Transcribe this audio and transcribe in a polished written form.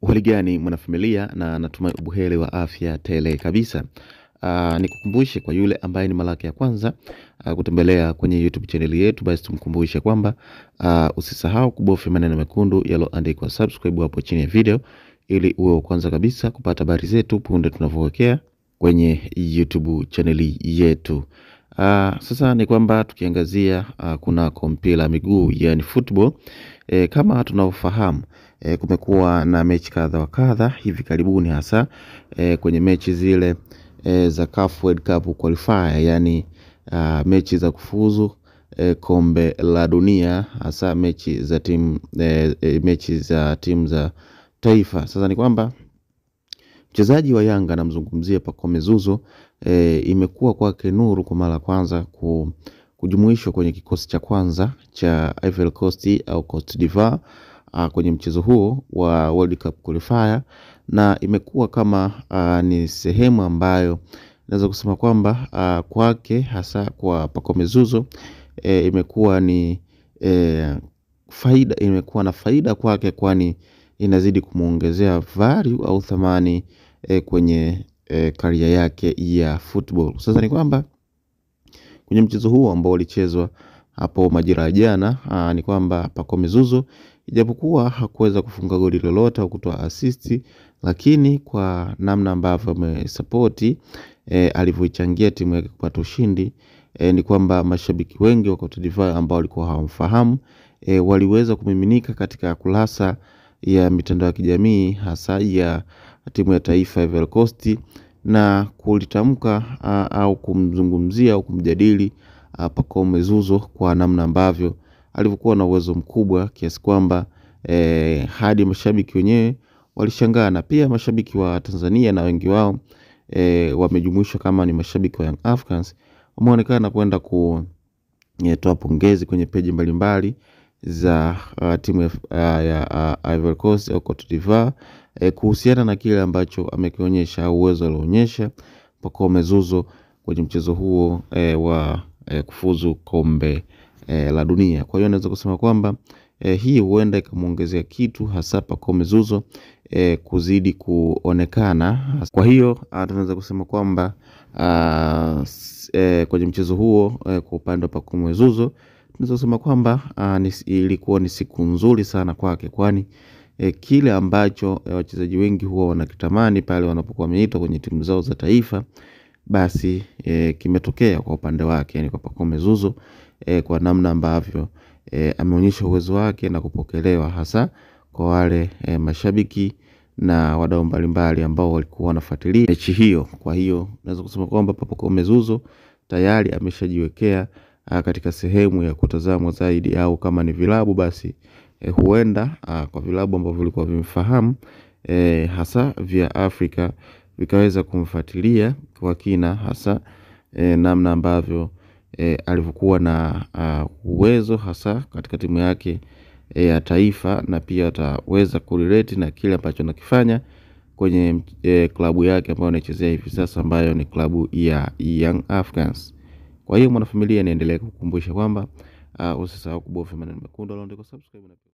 Uhali gani mwanafamilia, na natumai ubuheri wa afya tele kabisa. Nikukumbushe kwa yule ambaye ni mara yake ya kwanza kutembelea kwenye YouTube channel yetu, basi tumkumbushe kwamba usisahau kubofya maneno mekundu yaliyoandikwa subscribe hapo chini ya video, ili uwe wa kwanza kabisa kupata habari zetu punde tunapowekea kwenye YouTube channel yetu. Sasa ni kwamba tukiangazia kuna mpira miguu, yani football. Kama tunavyofahamu, kumekuwa na mechi kadha wa kadha hivi karibuni, hasa kwenye mechi zile za CAF World Cup qualifier, yani mechi za kufuzu kombe la dunia, hasa mechi za timu za taifa. Sasa ni kwamba mchezaji wa Yanga, namzungumzia Pacome Zouzoua, imekuwa kwake nuru kwa mara kwanza kujumuishwa kwenye kikosi cha kwanza cha Ivory Coast au Cote d'Ivoire kwenye mchezo huo wa World Cup qualifier, na imekuwa kama ni sehemu ambayo naweza kusema kwamba kwake, hasa kwa Pacome Zouzoua, imekuwa ni faida, imekuwa na faida kwake, kwani inazidi kumuongezea value au thamani kwenye career yake ya football. Sasa ni kwamba kwenye mchezo huo ambao ulichezwa hapo majira ya jana, ni kwamba Pacome Zouzoua, ijapokuwa hakuweza kufunga goli lolote au kutoa assist, lakini kwa namna ambavyo amesupport, alivyochangia timu yake kupata ushindi, ni kwamba mashabiki wengi wa Cote d'Ivoire ambao walikuwa hawamfahamu waliweza kumiminika katika kurasa ya mitandao ya kijamii, hasa ya timu ya taifa Ivory Coast, na kulitamka au kumzungumzia au kumjadili Pacome Zouzoua kwa namna ambavyo alivyokuwa na uwezo mkubwa, kiasi kwamba hadi mashabiki wenyewe walishangaa. Na pia mashabiki wa Tanzania, na wengi wao wamejumuishwa kama ni mashabiki wa Young Africans, wameonekana kwenda kutoa pongezi kwenye peji mbalimbali za timu ya Ivory Coast au Cote d'Ivoire kuhusiana na kile ambacho amekionyesha, uwezo alionyesha Pacome Zouzoua kwenye mchezo huo wa kufuzu kombe la dunia. Kwa hiyo naweza kusema kwamba hii huenda ikamuongezea kitu, hasa Pacome Zouzoua kuzidi kuonekana. Kwa hiyo tunaweza kusema kwamba kwenye mchezo huo kwa upande wa Pacome Zouzoua, tunaweza kusema kwamba ilikuwa ni siku nzuri sana kwake, kwani kile ambacho wachezaji wengi huwa wanakitamani pale wanapokuwa wameitwa kwenye timu zao za taifa, basi kimetokea kwa upande wake, yani kwa Pacome Zouzoua, kwa namna ambavyo ameonyesha uwezo wake na kupokelewa, hasa kwa wale mashabiki na wadau mbalimbali ambao walikuwa wanafuatilia mechi hiyo. Kwa hiyo naweza kusema kwamba Pacome Zouzoua tayari ameshajiwekea katika sehemu ya kutazamwa zaidi, au kama ni vilabu, basi huenda kwa vilabu ambavyo vilikuwa vimfahamu hasa vya Afrika vikaweza kumfuatilia kwa kina, hasa namna ambavyo alivyokuwa na uwezo hasa katika timu yake ya taifa, na pia ataweza kurelate na kile ambacho anakifanya kwenye klabu yake ambayo anachezea hivi sasa, ambayo ni klabu ya Young Africans. Kwa hiyo mwanafamilia, niendelee kukukumbusha kwamba usisahau kubofya maneno mekundu yaliyoandikwa subscribe.